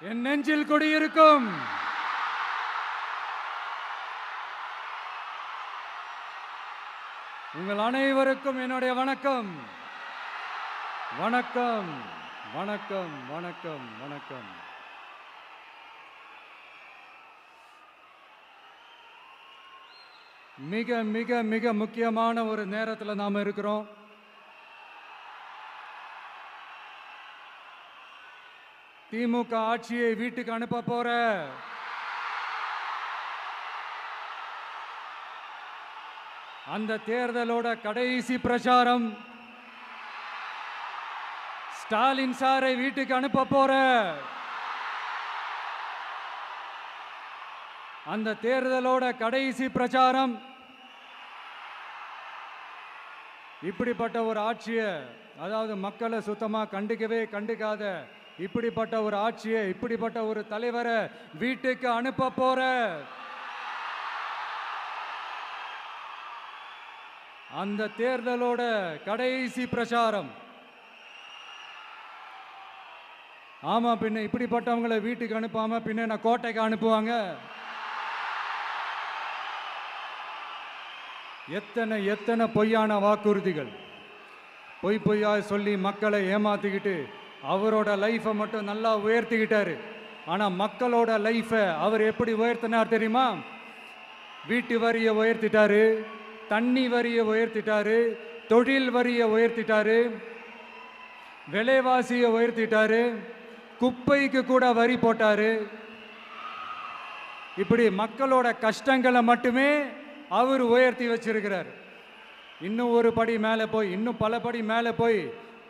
என் நெஞ்சில் குடியிருக்கும் உங்கள் அனைவருக்கும் என்னுடைய வணக்கம். வணக்கம் வணக்கம் வணக்கம் வணக்கம். மிக மிக மிக முக்கியமான ஒரு நேரத்தில் நாம இருக்கிறோம். திமுக ஆட்சியை வீட்டுக்கு அனுப்ப போற அந்த தேர்தலோட கடைசி பிரச்சாரம். ஸ்டாலின் சாரை வீட்டுக்கு அனுப்ப போற அந்த தேர்தலோட கடைசி பிரச்சாரம். இப்படிப்பட்ட ஒரு ஆட்சியை, அதாவது மக்களை சுத்தமா கண்டுக்காத இப்படிப்பட்ட ஒரு ஆட்சியை, இப்படிப்பட்ட ஒரு தலைவரை வீட்டுக்கு அனுப்ப போற அந்த தேர்தலோட கடைசி பிரச்சாரம். ஆமா, பின்ன இப்படிப்பட்டவங்களை வீட்டுக்கு அனுப்பாம பின்ன நான் கோட்டைக்கு அனுப்புவாங்க? எத்தனை எத்தனை பொய்யான வாக்குறுதிகள், பொய்யா சொல்லி மக்களை ஏமாத்திக்கிட்டு அவரோட லைஃபை மட்டும் நல்லா உயர்த்திக்கிட்டாரு. ஆனால் மக்களோட லைஃபை அவர் எப்படி உயர்த்தினார் தெரியுமா? வீட்டு வரியை உயர்த்திட்டாரு, தண்ணி வரியை உயர்த்திட்டாரு, தொழில் வரியை உயர்த்திட்டாரு, விலைவாசியை உயர்த்திட்டாரு, குப்பைக்கு கூட வரி போட்டாரு. இப்படி மக்களோட கஷ்டங்களை மட்டுமே அவர் உயர்த்தி வச்சிருக்கிறார். இன்னும் ஒரு படி மேலே போய், இன்னும் பல படி மேலே போய்,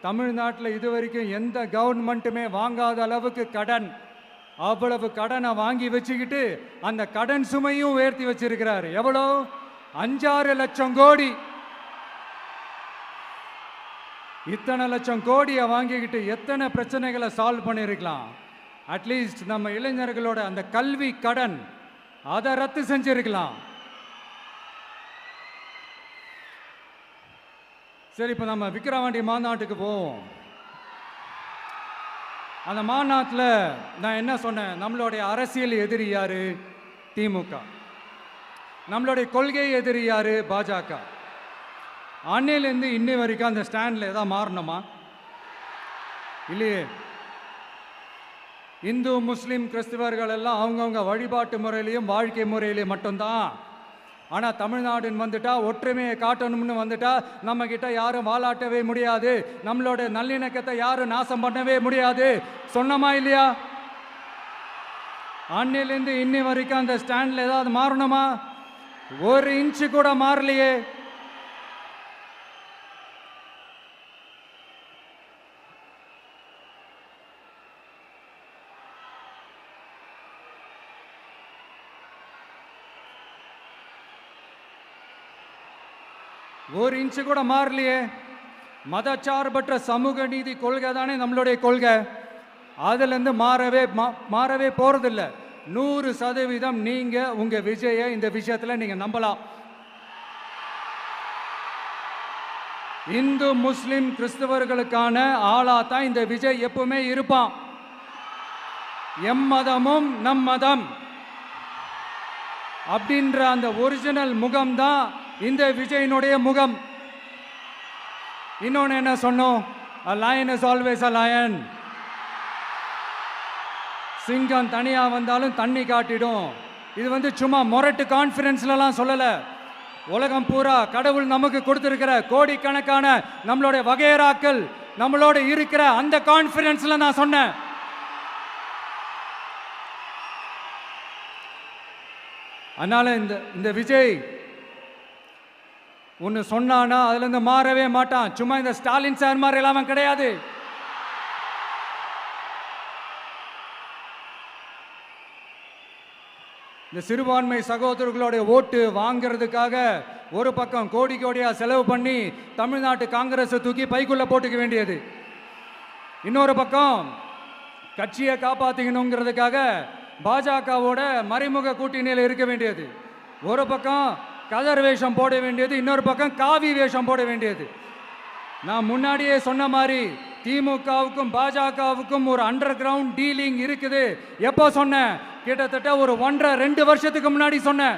தமிழ்நாட்டில் இதுவரைக்கும் எந்த கவர்மெண்ட்டுமே வாங்காத அளவுக்கு கடன், அவ்வளவு கடனை வாங்கி வச்சுக்கிட்டு அந்த கடன் சுமையும் உயர்த்தி வச்சிருக்கிறார். எவ்வளோ? 5-6 லட்சம் கோடி. இத்தனை லட்சம் கோடியை வாங்கிக்கிட்டு எத்தனை பிரச்சனைகளை சால்வ் பண்ணியிருக்கலாம். அட்லீஸ்ட் நம்ம இளைஞர்களோட அந்த கல்வி கடன் அதை ரத்து செஞ்சிருக்கலாம். சரி, இப்போ நம்ம விக்கிரவாண்டி மாநாட்டுக்கு போவோம். அந்த மாநாட்டில் நான் என்ன சொன்னேன்? நம்மளுடைய அரசியல் எதிரி யாரு? திமுக. நம்மளுடைய கொள்கை எதிரி யாரு? பாஜக. அன்னையிலேருந்து இன்னை வரைக்கும் அந்த ஸ்டாண்டில் ஏதாவது மாறணுமா? இல்லையே. இந்து முஸ்லீம் கிறிஸ்தவர்கள் எல்லாம் அவங்கவுங்க வழிபாட்டு முறையிலையும் வாழ்க்கை முறையிலையும் மட்டும்தான். ஆனால் தமிழ்நாடுன்னு வந்துட்டா, ஒற்றுமையை காட்டணும்னு வந்துட்டா, நம்ம கிட்ட யாரும் வாலாட்டவே முடியாது, நம்மளோட நல்லிணக்கத்தை யாரும் நாசம் பண்ணவே முடியாது. சொன்னமா இல்லையா? அன்னிலேருந்து இன்னி வரைக்கும் அந்த ஸ்டாண்டில் ஏதாவது மாறணுமா? 1 இன்ச்சு கூட மாறலையே. ஒரு இன்ச்சு கூட மாறலையே. மதச்சார்பற்ற சமூக நீதி கொள்கை தானே நம்மளுடைய கொள்கை. அதுலேருந்து மாறவே போறதில்லை. 100% நீங்க உங்க விஜயை இந்த விஷயத்துல நீங்க நம்பலாம். இந்து முஸ்லிம் கிறிஸ்தவர்களுக்கான ஆளா தான் இந்த விஜய் எப்பவுமே இருப்பான். எம் மதமும் நம் மதம் அப்படின்ற அந்த ஒரிஜினல் முகம் தான் இந்த விஜயினுடைய முகம். இன்னொன்னு என்ன சொன்னோம்? A lion is always a lion. சிங்கம் தனியா வந்தாலும் தண்ணி காட்டிடும். இது சும்மா மொரட்டு கான்ஃபரன்ஸ்லாம் சொல்லல. உலகம் பூரா கடவுள் நமக்கு கொடுத்திருக்கிற கோடிக்கணக்கான நம்மளுடைய வகையறாக்கள் நம்மளோட இருக்கிற அந்த கான்ஃபரன்ஸ்ல நான் சொன்னேன். அதனால இந்த விஜய் ஒன்று சொன்னானா அதுல இருந்து மாறவே மாட்டான். சும்மா இந்த ஸ்டாலின் சார் மாதிரி எல்லாம் கிடையாது. இந்த சிறுபான்மை சகோதரர்களுடைய ஓட்டு வாங்கிறதுக்காக ஒரு பக்கம் கோடி கோடியா செலவு பண்ணி தமிழ்நாட்டு காங்கிரஸை தூக்கி பைக்குள்ள போட்டுக்க வேண்டியது, இன்னொரு பக்கம் கட்சியை காப்பாற்றிக்கணுங்கிறதுக்காக பாஜகவோட மறைமுக கூட்டணியில் இருக்க வேண்டியது, ஒரு பக்கம் கதர் வேஷம் போட வேண்டியது, இன்னொரு பக்கம் காவி வேஷம் போட வேண்டியது. நான் முன்னாடியே சொன்ன மாதிரி திமுகவுக்கும் பாஜகவுக்கும் ஒரு அண்டர் கிரவுண்ட் டீலிங் இருக்குது. எப்போ சொன்னேன்? கிட்டத்தட்ட ஒரு 1.5-2 வருஷத்துக்கு முன்னாடி சொன்னேன்.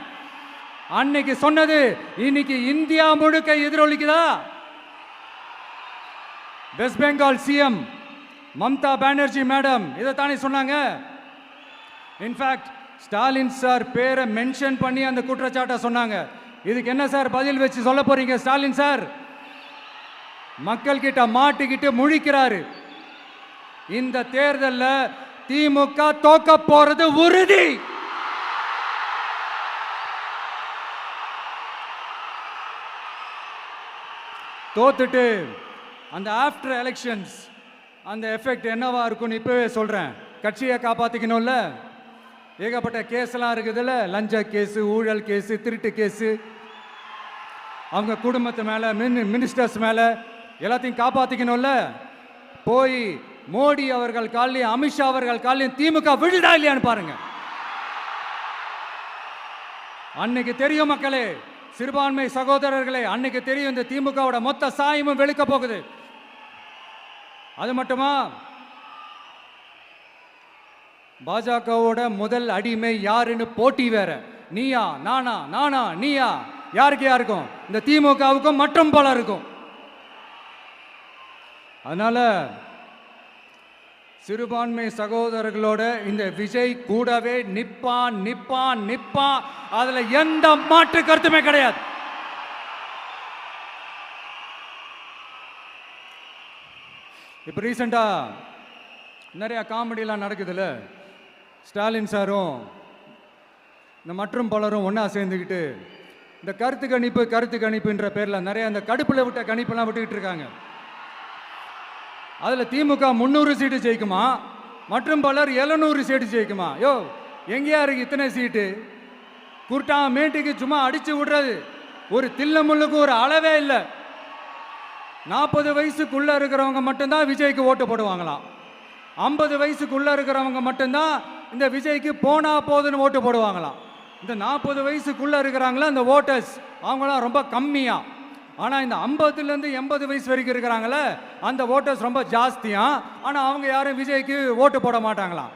அன்னைக்கு சொன்னது இன்னைக்கு இந்தியா முழுக்க எதிரொலிக்குதா? West Bengal CM Mamata Banerjee madam இதைத்தானே சொன்னாங்க. இன்ஃபேக்ட் ஸ்டாலின் சார் பேரை மென்ஷன் பண்ணி அந்த குற்றச்சாட்டை சொன்னாங்க. இதுக்கு என்ன சார் பதில் வச்சு சொல்ல போறீங்க? ஸ்டாலின் சார் மக்கள் கிட்ட மாட்டிக்கிட்டு முழிக்கிறாரு. இந்த தேர்தலில் திமுக தோக்க போறது உறுதி. தோத்துட்டு அந்த ஆஃப்டர் எலெக்ஷன்ஸ் அந்த எஃபெக்ட் என்னவா இருக்கும்னு இப்பவே சொல்றேன். கட்சியை காப்பாத்திக்கணும்ல, ஏகப்பட்ட கேஸ்லாம் இருக்குதுல்ல, லஞ்ச கேஸு, ஊழல் கேஸு, திருட்டு கேஸு, அவங்க குடும்பத்து மேலே, மினிஸ்டர்ஸ் மேலே எல்லாத்தையும் காப்பாற்றிக்கணும்ல. போய் மோடி அவர்கள் காலையும் அமித்ஷா அவர்கள் காலையும் திமுக விழுதா இல்லையான்னு பாருங்க. அன்னைக்கு தெரியும் மக்களே, சிறுபான்மை சகோதரர்களே, அன்னைக்கு தெரியும் இந்த திமுகவோட மொத்த சாயமும் வெளுக்க போகுது. அது மட்டுமா, பாஜகவோட முதல் அடிமை யாருன்னு போட்டி வேற. நீயா நானா, நானா நீயா, யாருக்கு யாருக்கும், இந்த திமுகவுக்கும் மற்றும் பலருக்கும். அதனால சிறுபான்மை சகோதரர்களோட இந்த விஜய் கூடவே நிப்பான் நிப்பான் நிப்பான். அதுல எந்த மாற்று கருத்துமே கிடையாது. இப்ப ரீசெண்டா நிறைய காமெடியெல்லாம் நடக்குதுல்ல. ஸ்டாலின் சாரும் இந்த மற்றும் பலரும் ஒன்றா சேர்ந்துக்கிட்டு இந்த கருத்து கணிப்புன்ற பேரில் நிறைய இந்த கடுப்பில் விட்ட கணிப்பெல்லாம் விட்டுக்கிட்டு இருக்காங்க. அதில் திமுக 300 சீட்டு ஜெயிக்குமா, மற்றும் பலர் 700 சீட்டு ஜெயிக்குமா? யோ, எங்கேயா இருக்கு இத்தனை சீட்டு? குர்ட்டா மேட்டுக்கு சும்மா அடிச்சு விடுறது. ஒரு தில்லமுள்ளுக்கு ஒரு அளவே இல்லை. 40 வயசுக்குள்ள இருக்கிறவங்க மட்டும்தான் விஜய்க்கு ஓட்டு போடுவாங்களாம். 50 வயசுக்குள்ள இருக்கிறவங்க மட்டும்தான் இந்த விஜய்க்கு போனா போதுன்னு ஓட்டு போடுவாங்களாம். இந்த 40 வயசுக்குள்ள இருக்கிறாங்களா இந்த ஓட்டர்ஸ், அவங்களாம் ரொம்ப கம்மியா. ஆனால் இந்த 50லேருந்து 80 வயசு வரைக்கும் இருக்கிறாங்களே அந்த ஓட்டர்ஸ் ரொம்ப ஜாஸ்தியா. ஆனால் அவங்க யாரும் விஜய்க்கு ஓட்டு போட மாட்டாங்களாம்.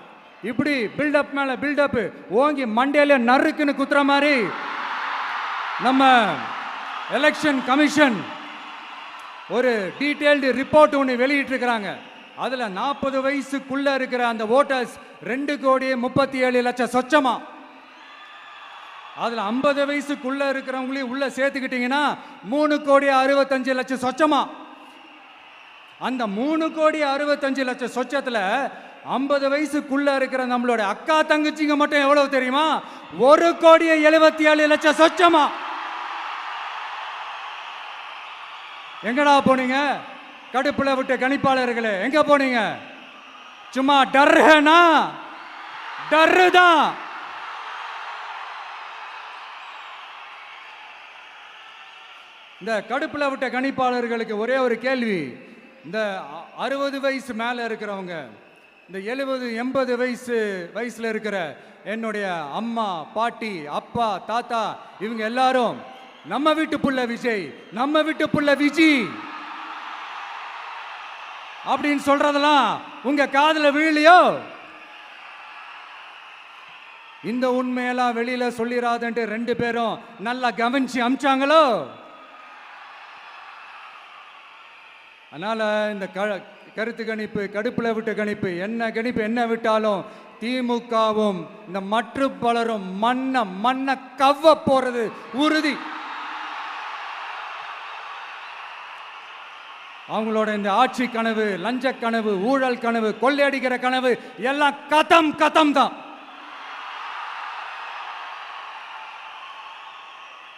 இப்படி பில்டப் மேலே பில்டப் ஓங்கி மண்டையில நறுக்குன்னு குத்துற மாதிரி நம்ம எலெக்ஷன் கமிஷன் ஒரு டீட்டெயில்டு ரிப்போர்ட் ஒன்று வெளியிட்டிருக்கிறாங்க. அதில் 40 வயசுக்குள்ள இருக்கிற அந்த ஓட்டர்ஸ் 2,37,00,000 சொச்சமா. அதில் 50 வயசுக்குள்ள இருக்கிறவங்களையும் உள்ள சேர்த்துக்கிட்டீங்கன்னா 3,65,00,000 சொச்சமா. அந்த 3,65,00,000 சொச்சத்தில் 50 வயசுக்குள்ள இருக்கிற நம்மளோட அக்கா தங்கச்சிங்க மட்டும் எவ்வளவு தெரியுமா? 1,77,00,000 சொச்சமா. எங்கடா போனீங்க கடுப்புல விட்ட கணிப்பாளர்களே? எங்க போனீங்க? சும்மா டர்னா டர்தான். இந்த கடுப்புல விட்ட கணிப்பாளர்களுக்கு ஒரே ஒரு கேள்வி. இந்த 60 வயசு மேல இருக்கிறவங்க, இந்த 70-80 வயசுல இருக்கிற என்னுடைய அம்மா, பாட்டி, அப்பா, தாத்தா, இவங்க எல்லாரும் நம்ம வீட்டு புள்ள விஜய், நம்ம வீட்டு புள்ள விஜி அப்படின்னு சொல்றதெல்லாம் உங்க காதுல விழலையோ? இந்த உண்மையெல்லாம் வெளியில சொல்லிராதுன்ட்டு 2 பேரும் நல்லா கவனிச்சு அமிச்சாங்களோ? அதனால இந்த கருத்து கணிப்பு, கடுப்புல விட்ட கணிப்பு, என்ன விட்டாலும் திமுகவும் இந்த மற்ற பலரும் மண்ண கவ்வ போறது உறுதி. அவங்களோட இந்த ஆட்சி கனவு, லஞ்ச கனவு, ஊழல் கனவு, கொள்ளையடிக்கிற கனவு எல்லாம் கதம் தான்.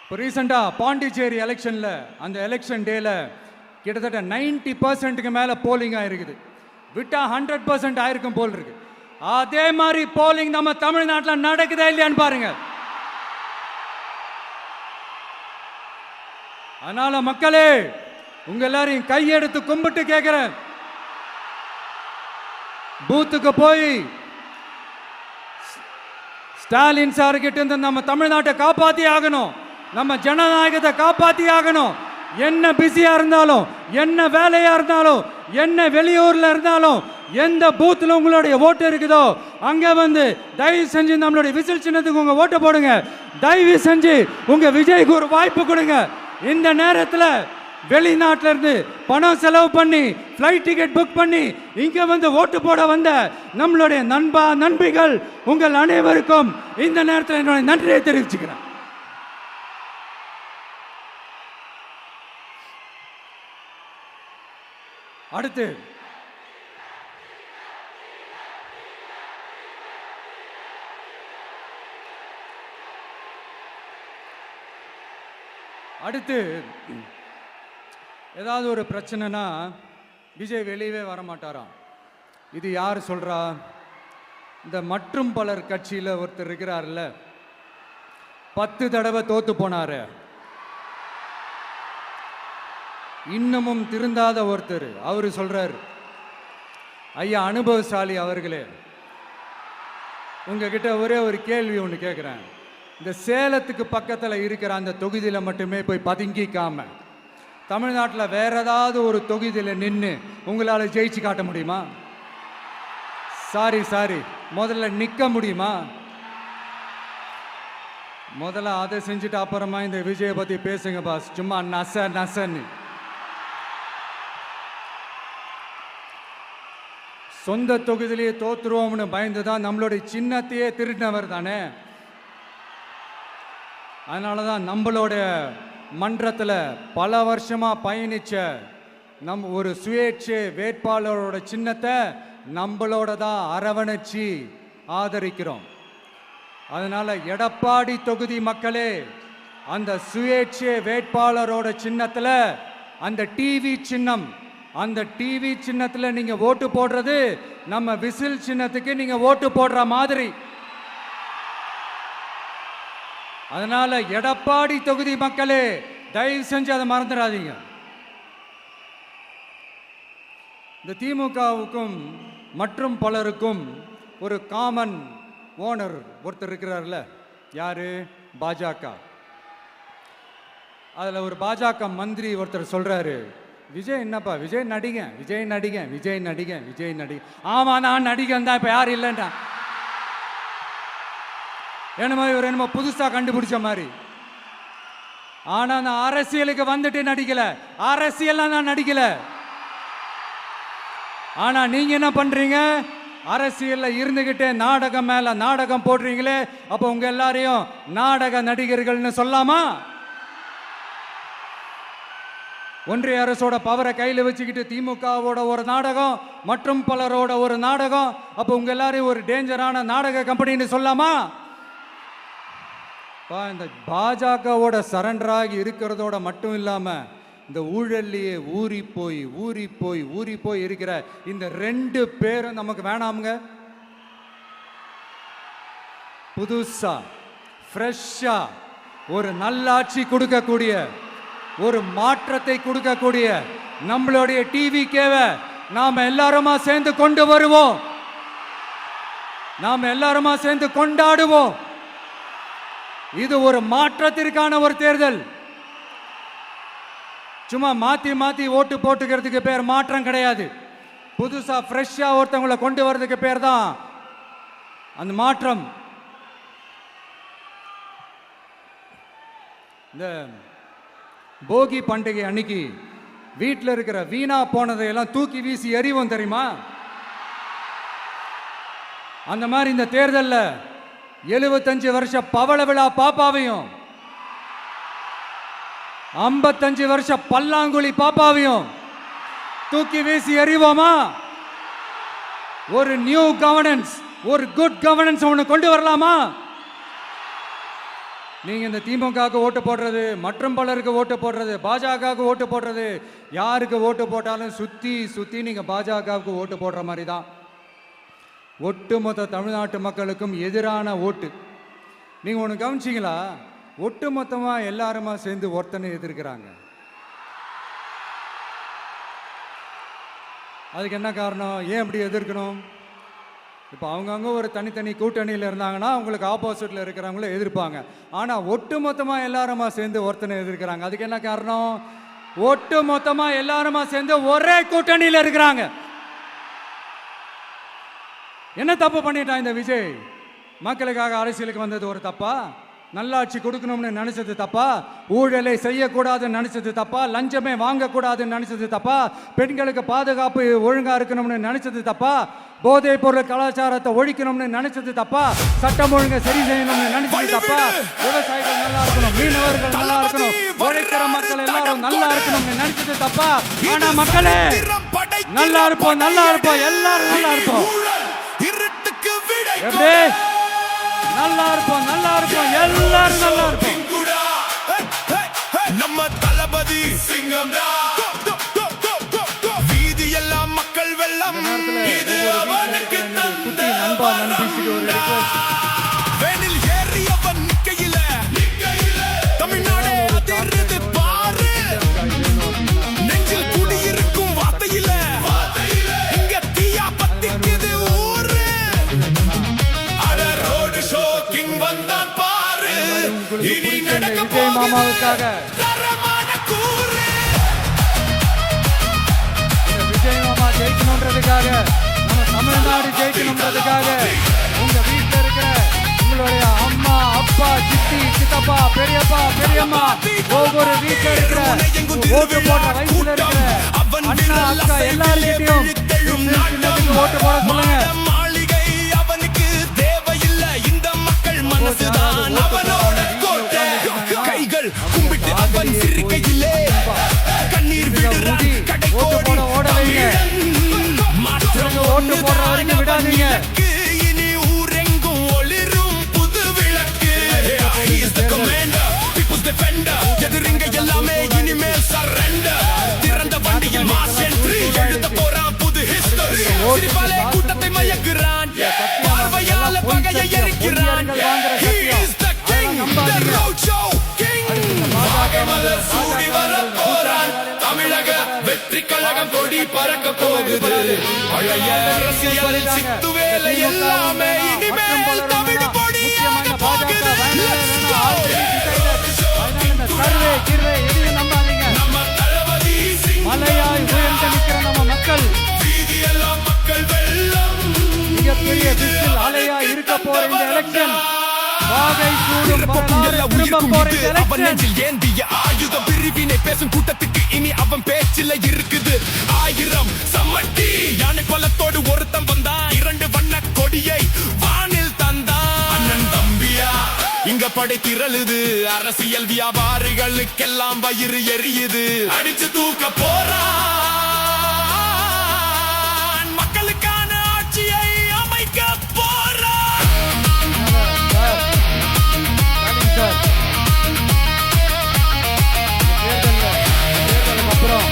இப்போ ரீசெண்டா பாண்டிச்சேரி எலெக்ஷன்ல, அந்த எலெக்ஷன் டேல கிட்டத்தட்ட 90% மேல போலிங் ஆயிருக்குது. விட்டா 100% ஆயிருக்கும் போல் இருக்கு. அதே மாதிரி போலிங் நம்ம தமிழ்நாட்டில் நடக்குதா இல்லையான்னு பாருங்க. அதனால மக்களே, உங்க எல்லாரையும் கையெடுத்து கும்பிட்டு கேட்கிறேன், பூத்துக்கு போய் ஸ்டாலின் சார் கிட்ட இருந்து நம்ம தமிழ்நாட்டை காப்பாத்தி ஆகணும், நம்ம ஜனநாயகத்தை காப்பாத்தி ஆகணும். என்ன பிஸியா இருந்தாலும், என்ன வேலையா இருந்தாலும், என்ன வெளியூர்ல இருந்தாலும், எந்த பூத்துல உங்களுடைய ஓட்டு இருக்குதோ அங்க வந்து தயவு செஞ்சு நம்மளுடைய விசில் சின்னத்துக்கு உங்க ஓட்டு போடுங்க. தயவு செஞ்சு உங்க விஜய்க்கு ஒரு வாய்ப்பு கொடுங்க. இந்த நேரத்தில் வெளிநாட்டில இருந்து பணம் செலவு பண்ணி ஃப்ளைட் டிக்கெட் புக் பண்ணி இங்க வந்து ஓட்டு போட வந்த நம்மளுடைய நண்பிகள் உங்கள் அனைவருக்கும் இந்த நேரத்தில் என்னுடைய நன்றியை தெரிவிச்சுக்கிறேன். அடுத்து ஏதாவது ஒரு பிரச்சனைனா விஜய் வெளியவே வரமாட்டாராம். இது யார் சொல்றா? இந்த மற்றும் பலர் கட்சியில் ஒருத்தர் இருக்கிறார்ல, 10 தடவை தோத்து போனாரு, இன்னமும் திருந்தாத ஒருத்தர். அவரு சொல்றாரு, ஐயா அனுபவசாலி அவர்களே, உங்ககிட்ட ஒரே ஒரு கேள்வி ஒன்று கேட்குறேன். இந்த சேலத்துக்கு பக்கத்தில் இருக்கிற அந்த தொகுதியில் மட்டுமே போய் பதுங்கிக்காம தமிழ்நாட்டில் வேற ஏதாவது ஒரு தொகுதியில் நின்று உங்களால் ஜெயிச்சு காட்ட முடியுமா? சாரி முதல்ல நிற்க முடியுமா? முதல்ல அதை செஞ்சுட்டு அப்புறமா இந்த விஜயை பற்றி பேசுங்க பாஸ். சும்மா நசன்னு சொந்த தொகுதியிலேயே தோத்துருவோம்னு பயந்து தான் நம்மளுடைய சின்னத்தையே திருடினவர் தானே. அதனால தான் நம்மளோட மன்றத்தில் பல வருஷமாக பயணித்த ஒரு சுயேட்சை வேட்பாளரோட சின்னத்தை நம்மளோட தான் அரவணைச்சி ஆதரிக்கிறோம். அதனால் எடப்பாடி தொகுதி மக்களே, அந்த சுயேட்சை வேட்பாளரோட சின்னத்தில் அந்த டிவி சின்னம், அந்த டிவி சின்னத்தில் நீங்கள் ஓட்டு போடுறது நம்ம விசில் சின்னத்துக்கு நீங்கள் ஓட்டு போடுற மாதிரி. அதனால எடப்பாடி தொகுதி மக்களே, தயவு செஞ்சு அதை மறந்துடாதீங்க. இந்த திமுகவுக்கும் மற்றும் பலருக்கும் ஒரு காமன் ஓனர் ஒருத்தர் இருக்கிறார்ல, யாரு? பாஜக. அதில் ஒரு பாஜக மந்திரி ஒருத்தர் சொல்றாரு, விஜய் என்னப்பா விஜய் நடிகன். ஆமா நான் நடிகன் தான், இப்போ யாரும் இல்லைன்றா. என்னமோ இவர் என்னமோ புதுசா கண்டுபிடிச்ச மாதிரி. ஆனா நான் அரசியலுக்கு வந்துட்டு நடிக்கல, அரசியல் நான் நடிக்கல. ஆனா நீங்க என்ன பண்றீங்க? அரசியல்ல இருந்துகிட்டே நாடகம் மேல நாடகம் போடுறீங்களே, அப்ப உங்க எல்லாரையும் நாடக நடிகர்கள்னு சொல்லாமா? ஒன்றிய அரசோட பவரை கையில் வச்சுக்கிட்டு திமுகவோட ஒரு நாடகம், மற்றும் பலரோட ஒரு நாடகம், அப்ப உங்க எல்லாரையும் ஒரு டேஞ்சரான நாடக கம்பெனின்னு சொல்லாமா? இந்த பாஜகவோட சரண்டராகி இருக்கிறதோட மட்டும் இல்லாம இந்த ஊழல்லையே ஊறி போய் இருக்கிற இந்த 2 பேரும் நமக்கு வேணாமுங்க. புதுசா ஃப்ரெஷ்ஷா ஒரு நல்லாட்சி கொடுக்கக்கூடிய, ஒரு மாற்றத்தை கொடுக்கக்கூடிய நம்மளுடைய டிவிக்கேவை நாம எல்லாருமா சேர்ந்து கொண்டு வருவோம், நாம எல்லாருமா சேர்ந்து கொண்டாடுவோம். இது ஒரு மாற்றத்திற்கான ஒரு தேர்தல். சும்மா மாத்தி ஓட்டு போட்டுக்கிறதுக்கு பேர் மாற்றம் கிடையாது. புதுசா ஃப்ரெஷ்ஷா ஒருத்தவங்களை கொண்டு வர்றதுக்கு பேர் தான் அந்த மாற்றம். இந்த போகி பண்டிகை அன்னைக்கு வீட்டில் இருக்கிற வீணா போனதையெல்லாம் தூக்கி வீசி எறிவோம் தெரியுமா? அந்த மாதிரி இந்த தேர்தலில் 75 வருஷ பவள விழா பாப்பாவையும் 55 வருஷ பல்லாங்குழி பாப்பாவையும் தூக்கி வீசி எறிவோமா? ஒரு நியூ கவர்னன்ஸ், ஒரு குட் கவர்னன்ஸ் ஒன்று கொண்டு வரலாமா? நீங்க இந்த திமுகவுக்கு ஓட்டு போடுறது, மற்றும் பலருக்கு ஓட்டு போடுறது, பாஜகவுக்கு ஓட்டு போடுறது, யாருக்கு ஓட்டு போட்டாலும் சுத்தி நீங்க பாஜகவுக்கு ஓட்டு போடுற மாதிரி தான். ஒட்டுமொத்த தமிழ்நாட்டு மக்களுக்கும் எதிரான ஓட்டு. நீங்க ஒன்று கவனிச்சிங்களா? ஒட்டுமொத்தமா எல்லாருமா சேர்ந்து ஒருத்தனை எதிர்க்கிறாங்க. அதுக்கு என்ன காரணம்? ஏன் அப்படி எதிர்க்கணும்? இப்போ அவங்கவுங்க ஒரு தனித்தனி கூட்டணியில் இருந்தாங்கன்னா அவங்களுக்கு ஆப்போசிட்டில் இருக்கிறவங்கள எதிர்ப்பாங்க. ஆனால் ஒட்டுமொத்தமாக எல்லாருமா சேர்ந்து ஒருத்தனை எதிர்க்கிறாங்க. அதுக்கு என்ன காரணம்? ஒட்டு மொத்தமா எல்லாருமா சேர்ந்து ஒரே கூட்டணியில் இருக்கிறாங்க. என்ன தப்பு பண்ணிட்டான் இந்த விஜய்? மக்களுக்காக அரசியலுக்கு வந்தது ஒரு தப்பா? நல்லாட்சி கொடுக்கணும்னு நினைச்சது தப்பா? ஊழலை செய்யக்கூடாதுன்னு நினைச்சது தப்பா? லஞ்சமே வாங்கக்கூடாதுன்னு நினைச்சது தப்பா? பெண்களுக்கு பாதுகாப்பு ஒழுங்கா இருக்கணும்னு நினைச்சது தப்பா? போதைப் பொருள் கலாச்சாரத்தை ஒழிக்கணும்னு நினைச்சது தப்பா? சட்டம் ஒழுங்கை சரி செய்யணும்னு நினைச்சது தப்பா? விவசாயிகள் நல்லா இருக்கணும், மீனவர்கள் நல்லா இருக்கணும், உழைக்கிற மக்கள் எல்லாரும் நல்லா இருக்கணும்னு நினைச்சது தப்பா? ஆனா மக்களே நல்லா இருப்போம், நல்லா இருப்போம், எல்லாரும் நல்லா இருப்போம். எப்படி நல்லா இருப்போம், நல்லா இருப்போம், எல்லாரும் நல்லா இருப்போம். நம்ம தளபதி சிங்கம் வீதி எல்லாம் மக்கள் வெள்ளம். இது அவனுக்கு தந்த வேனில் ஏறியவன் நிக்கையில தமிழ்நாடே அதிர்ந்து பாரு. நெஞ்சில் குடியிருக்கும் வார்த்தையில இங்க தீயா பத்திக்குது ஊரு. அட ரோடு ஷோ கிங் வந்தான் பாரு. இனி நடக்க விஜய் மாமாவுக்காக, தரமான கூறு. விஜய் மாமா ஜெயிக்கணும்ன்றதுக்காக, நம்ம தமிழ்நாடு ஜெயிக்கணும்ன்றதுக்காக உங்க வீட்டுல இருக்கிற உங்களுடைய அம்மா, அப்பா, சித்தி, சித்தப்பா, பெரியப்பா, பெரியம்மா, ஒவ்வொரு வீட்டுல இருக்கிற ஓட்டு போட்ட வயசுல இருக்கிற அண்ணா, அக்கா எல்லார்கிட்டையும் ஓட்டு போட சொல்லுங்க. மாளிகை அவனுக்கு தேவையில்லை, இந்த மக்கள் மனசுதான் அவனோட கோட்டை. கைகள் கும்பிட்டு அவன் சிரிக்கையிலே கண்ணீர் விடுறான் கடைக்கோடி ஓட்டு போடுற வரைக்கும் விடாதீங்க. இனி ஊரெங்கும் ஒளிரும் புது விளக்கு. எதிரிங்க எல்லாமே இனிமேல் சரண்டர். திறந்த வண்டியில் மாஸ் என்ட்ரி எழுத போறான் புது ஹிஸ்டரி. சிரிப்பாலே கூட்டத்தை மயக்குறான், பார்வையால பகையை எரிக்கிறான். He is the king, the roadshow king. வாகைமலர் சூடி வரப் போறான். தமிழக வெற்றி கழகம் கொடி பறக்க போகுது. பழைய அரசியல் சித்து வேலை எல்லாமே இனிமேல் தமிழ் பொடியாக போகுது. நம்ம தளபதி மலையாய் உயர்ந்து நிற்கிற நம்ம மக்கள், வீதி எல்லாம் மக்கள் வெள்ளம். மிகப்பெரிய விசில் அலையாய் இருக்க போற இந்த எலெக்ஷன், வாகை சூடும் வரலாறு திரும்ப போற இந்த அவன் எலெக்ஷன். நெஞ்சில் ஏந்திய ஆயுதம் பிரிவினை பேசும் கூட்டத்துக்கு இனி அவன் பேச்சில இருக்குது. 1000 சம்மட்டி யானை கொலத்தோடு ஒருத்தம் வந்தான். 2 வண்ண கொடியை வானில் தந்தான். அண்ணன் தம்பியா இங்க படை திரளுது. அரசியல் வியாபாரிகளுக்கெல்லாம் வயிறு எரியுது. அடிச்சு தூக்க போறான், மக்களுக்கான ஆட்சியை அமைக்க போறான். தேர்தலுக்கு அப்புறம்,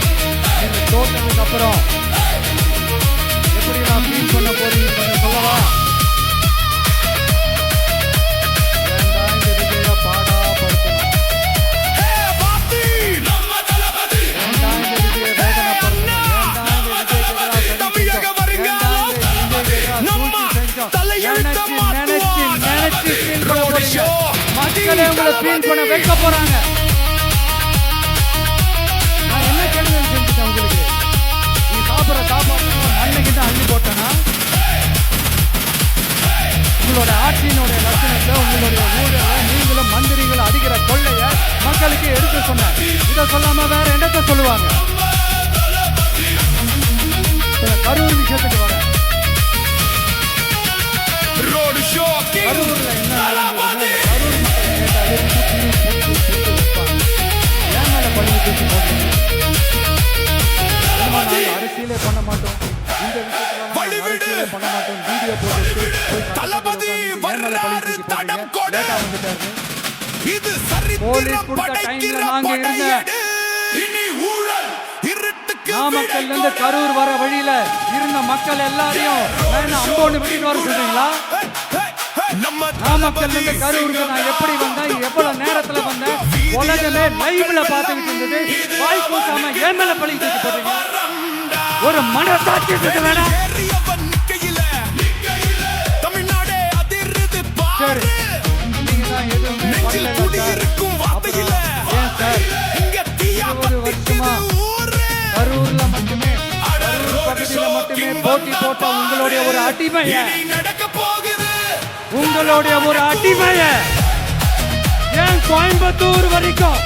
இந்த தோட்டத்துக்கு அப்புறம் எப்படி நான் ஃபீல் பண்ண போறீங்க சொல்லவா? வேண்டாம், இந்த விஜயை பாடாப்படுத்தணும். நம்ம தளபதி வேண்டாம், இந்த விஜயை வேதனைப்படுத்தணும். வேண்டாம், இந்த விஜய்க்கு எதிராக தமிழக வருங்காலம் நம்ம தலையெழுத்த நினைச்சு ஃபீல் பண்ண போறீங்க. மக்களே உங்களை ஃபீல் பண்ண வைக்க போறாங்க. நான் என்ன கேள்வி செஞ்சுட்டேன் உங்களுக்கு? நீ சாப்பிட்ற சாப்பாடு மண்ணுக்கிட்ட அள்ளி போட்டேன்னா உங்களோட ஆட்சியினுடைய லட்சணத்தை, உங்களுடைய ஊழலை, நீங்களும் மந்திரிகளும் அடிக்கிற கொள்ளைய மக்களுக்கு எடுக்க சொன்னேன். இதை சொல்லாம வேற என்னத்தை சொல்லுவாங்க? கரூர் விஷயத்துக்கு வரேன். ரோடு ஷோ கரூர்ல என்ன நடந்தது? கரூர் மக்களை கேட்டாலே ஏன் மேல பள்ளி தூக்கி போட்டீங்க? அரசியலே பண்ண மாட்டோம், இந்த விஷயத்துல அரசியலே பண்ண மாட்டோம், வீடியோ போட்டு தளபதி வரலாறு தடம் கொடு. இது போலீஸ் கொடுத்த டைம்ல நாங்க இருந்தேன். இனி ஊழல் இருட்டுக்கு நாமக்கல்ல இருந்து கரூர் வர வழியில இருந்த மக்கள் எல்லாரையும் அம்போன்னு விட்டுட்டு வர சொல்றீங்களா? நாமக்கல்ல இருந்து கரூருக்கு நான் எப்படி வந்தேன், எவ்வளவு நேரத்துல வந்தேன், உலகமே லைவ்ல பாத்துக்கிட்டு இருந்தது. வாய் கூசாம ஏன் மேல பழி தூக்கி போட்டீங்க? ஒரு மனசாட்சி வேணாம். தமிழ்நாடே அதிர்ந்து பாரு. நீங்க தான் எதுவுமே நெஞ்சில் குடியிருக்கும் வார்த்தையில ஏன் சார் இங்க தீயா 20 வருஷமா அடிமைய, இனி நடக்க போகுது உங்களுடைய ஒரு அடிமைய ஏன் கோயம்புத்தூர் வரைக்கும்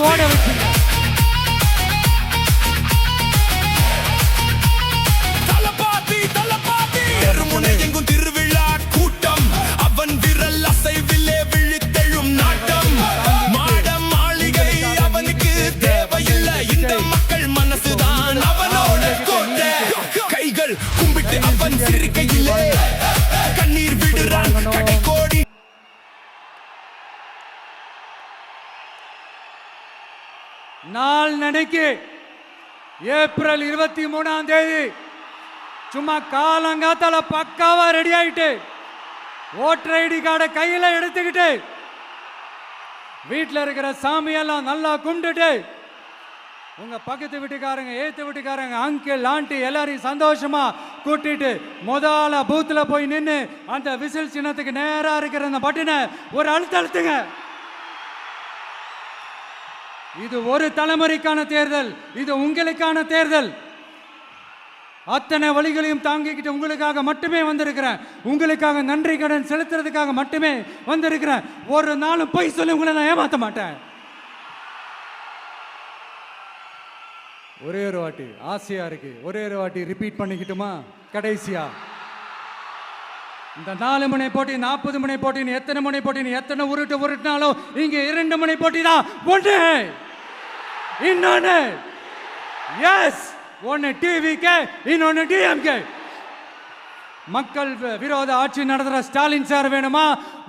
ஓட வச்சுங்க. தலபாத்தி எருமுனை எங்கும் திருவிழா கூட்டம் அவன் விரல் அசைவிலே விழித்தெழும் நாட்டம் மாடம் மாளிகை அவனுக்கு தேவையில்லை இந்த மக்கள் மனசுதான் அவனோட கோட்டை கைகள் கும்பிட்டு அவன் சிரிக்கையிலே கண்ணீர் விடுறான் கடைக்கோடி நாள் நனைக்கு ஏப்ரல் 23ஆம் தேதி சும்மா காலங்காத்தால பக்காவா ரெடி ஆயிட்டு ஓட்டர் ஐடி கார்டை கையில எடுத்துக்கிட்டு வீட்டில் இருக்கிற சாமியெல்லாம் நல்லா கும்பிட்டுட்டு உங்க பக்கத்து வீட்டுக்காரங்க ஏத்து வீட்டுக்காரங்க அங்கிள் ஆண்டி எல்லாரையும் சந்தோஷமா கூட்டிட்டு முதல்ல பூத்துல போய் நின்று அந்த விசில் சின்னத்துக்கு நேரா இருக்கிற அந்த பட்டினை ஒரு அழுத்துங்க. இது ஒரு தலைமுறைக்கான தேர்தல், இது உங்களுக்கான தேர்தல். அத்தனை வழிகளையும் தாங்கிக்கிட்டு உங்களுக்காக மட்டுமே வந்திருக்கிறேன், உங்களுக்காக நன்றி கடன் செலுத்துறதுக்காக மட்டுமே வந்திருக்கிறேன். ஒரு நாளும் பொய் சொல்லி உங்களை நான் ஏமாத்த மாட்டேன். ஒரே ஒரு வாட்டி ஆசையா இருக்கு, ஒரே ஒரு வாட்டி ரிப்பீட் பண்ணிக்கிட்டுமா கடைசியா? இந்த 4 முனை போட்டி 40 முனை போட்டின்னு எத்தனை முனை போட்டின்னு எத்தனை உருட்டினாலும் இங்க 2 முனை போட்டி தான். ஒன்று இன்னொன்னு எஸ், ஒன்னு டிவிகே, இன்னொன்னு டிஎம்கே. மக்கள் விரோத ஆட்சி நடத்துற ஸ்டாலின் சார் வேணுமா,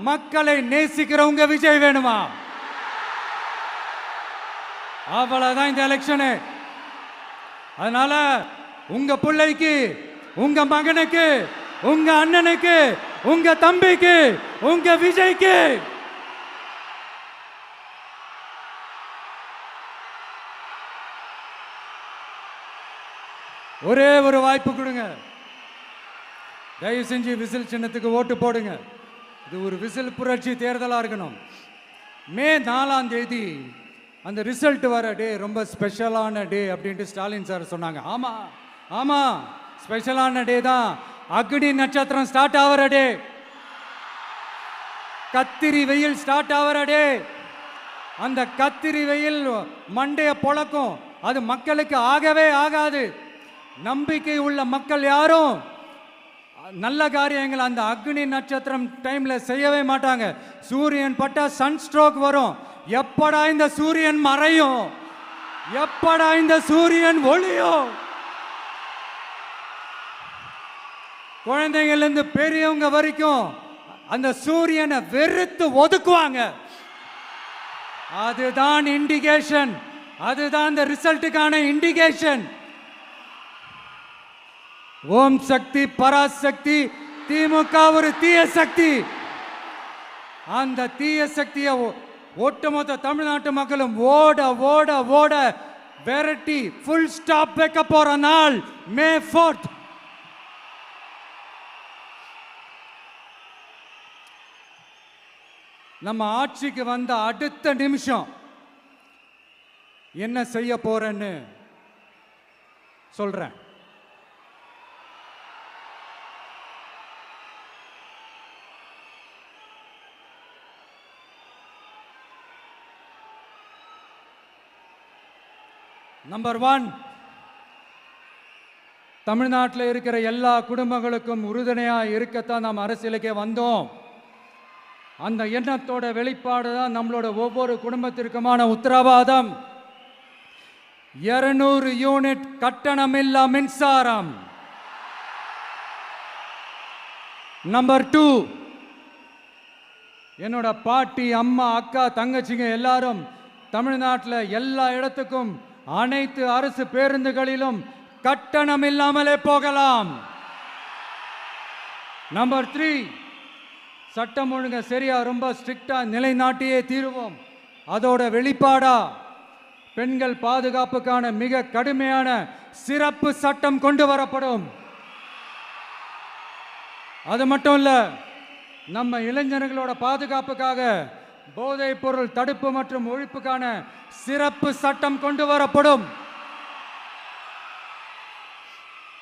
மக்களை நேசிக்கிறவங்க விஜய் வேணுமா? அவ்வளவுதான் இந்த எலெக்ஷனு. அதனால உங்க பிள்ளைக்கு, உங்க மகனுக்கு, உங்க அண்ணனுக்கு, உங்க தம்பிக்கு, உங்க விஜய்க்கு ஒரே ஒரு வாய்ப்பு கொடுங்க. தயவு செஞ்சு விசில் சின்னத்துக்கு ஓட்டு போடுங்க. இது ஒரு விசில் புரட்சி தேர்தலா இருக்கணும். மே 4ஆம் தேதி அந்த ரிசல்ட் வர டே ரொம்ப ஸ்பெஷலான டே அப்படின்ட்டு ஸ்டாலின் சார் சொன்னாங்க. ஆமா ஆமா, ஸ்பெஷலான டே தான். அக்னி நட்சத்திரம் ஸ்டார்ட் ஆகிற டே, கத்திரி வெயில் ஸ்டார்ட் ஆகிற டே. அந்த கத்திரி வெயில் மண்டைய பொழக்கும், அது மக்களுக்கு ஆகவே ஆகாது. நம்பிக்கை உள்ள மக்கள் யாரும் நல்ல காரியங்கள் அந்த அக்னி நட்சத்திரம் டைம்ல செய்யவே மாட்டாங்க. சூரியன் பட்டா சன் ஸ்ட்ரோக் வரும். எப்படா இந்த சூரியன் மறையும், எப்படா இந்த சூரியன் ஒளியும்? குழந்தைங்கள்ல இருந்து பெரியவங்க வரைக்கும் அந்த சூரியனை வெறுத்து ஒதுக்குவாங்க. அதுதான் இண்டிகேஷன், அதுதான் இந்த ரிசல்ட்டுக்கான இண்டிகேஷன். ஓம் சக்தி பராசக்தி, திமுக ஒரு தீய சக்தி. அந்த தீய சக்தியை ஒட்டுமொத்த தமிழ்நாட்டு மக்களும் ஓட ஓட ஓட விரட்டி ஃபுல் ஸ்டாப் வைக்க போற நாள் மே 4th. நம்ம ஆட்சிக்கு வந்த அடுத்த நிமிஷம் என்ன செய்ய போறேன்னு சொல்றேன். நம்பர் 1, தமிழ்நாட்டில் இருக்கிற எல்லா குடும்பங்களுக்கும் உறுதுணையாக இருக்கத்தான் நாம் அரசியலுக்கே வந்தோம். அந்த எண்ணத்தோட வெளிப்பாடு தான் நம்மளோட ஒவ்வொரு குடும்பத்திற்குமான உத்தரவாதம். 200 யூனிட் கட்டணமில்லா மின்சாரம். நம்பர் 2, என்னோட பாட்டி, அம்மா, அக்கா, தங்கச்சிங்க எல்லாரும் தமிழ்நாட்டில் எல்லா இடத்துக்கும் அனைத்து அரசு பேருந்துகளிலும் கட்டணம் இல்லாமலே போகலாம். நம்பர் 3, சட்டம் ஒழுங்க சரியா ரொம்ப ஸ்ட்ரிக்டா நிலைநாட்டியே தீருவோம். அதோட வெளிப்பாடா பெண்கள் பாதுகாப்புக்கான மிக கடுமையான சிறப்பு சட்டம் கொண்டு வரப்படும். அது மட்டும் இல்ல, நம்ம இளைஞர்களோட பாதுகாப்புக்காக போதைப் பொருள் தடுப்பு மற்றும் ஒழிப்புக்கான சிறப்பு சட்டம் கொண்டு வரப்படும்.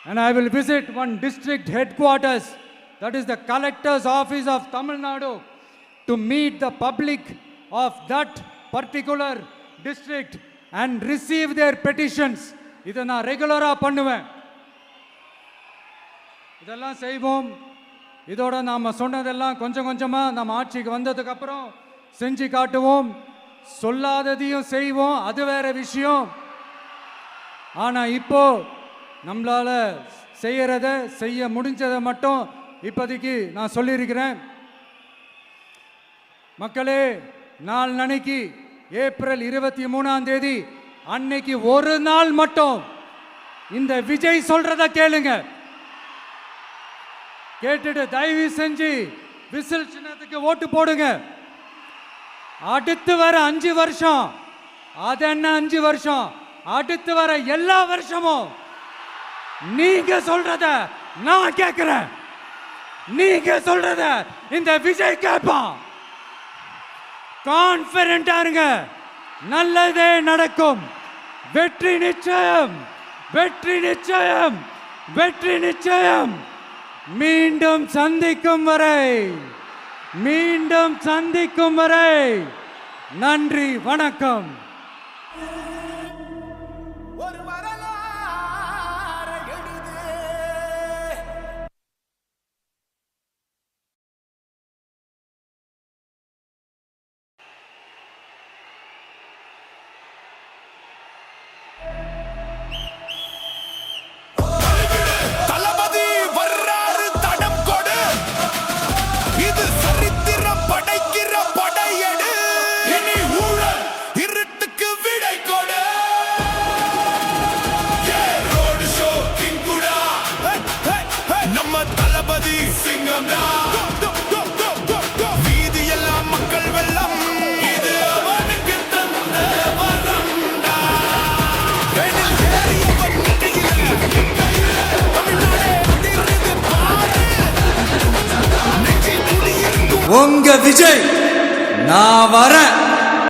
and I will visit one district headquarters, that is the collector's office of Tamil Nadu, to meet the public of that particular district and receive their petitions. இதை நான் ரெகுலராக பண்ணுவேன். இதெல்லாம் செய்வோம். இதோட நாம் சொன்னதெல்லாம் கொஞ்சம் கொஞ்சமாக நம்ம ஆட்சிக்கு வந்ததுக்கு அப்புறம் செஞ்சு காட்டுவோம். சொல்லாததையும் செய்வோம், அது வேற விஷயம். ஆனால் இப்போ நம்மளால செய்யறத செய்ய முடிஞ்சதை மட்டும் இப்போதைக்கு நான் சொல்லியிருக்கிறேன். மக்களே, நாளைக்கு ஏப்ரல் 23 அன்னைக்கு ஒரு நாள் மட்டும் இந்த விஜய் சொல்றத கேளுங்க. கேட்டுட்டு தயவு செஞ்சு விசில் சின்னத்துக்கு ஓட்டு போடுங்க. அடுத்து வர 5 வருஷம், அது என்ன 5 வருஷம், அடுத்து வர எல்லா வருஷமும் நீங்க சொல்றத நான் கேட்கிறேன். நீங்க சொல்றத இந்த விஜய் கேட்பான். கான்பிடண்டா இருங்க, நல்லதே நடக்கும். வெற்றி நிச்சயம், வெற்றி நிச்சயம், வெற்றி நிச்சயம். மீண்டும் சந்திக்கும் வரை, மீண்டும் சந்திக்கும் வரை நன்றி, வணக்கம். ஒரு வரலாறு எழுது. தளபதி வர்றாரு, தடம் கொடு. இது சரித்திரம் படைக்கிற படையெடு. இனி ஊழல் இருட்டுக்கு விடை கொடு. ரோடு ஷோ கிங்குடா, நம்ம தளபதி சிங்கம்டா. வீதி எல்லாம் மக்கள் வெள்ளம், இது அவனுக்கு தந்த வரம்டா. வெடில் ஏறியவன் நெற்றியில, தமிழ்நாடே அதிருது பாரு. நெஞ்சில் குடியிருக்கும் உங்க விஜய், நான் வரேன்.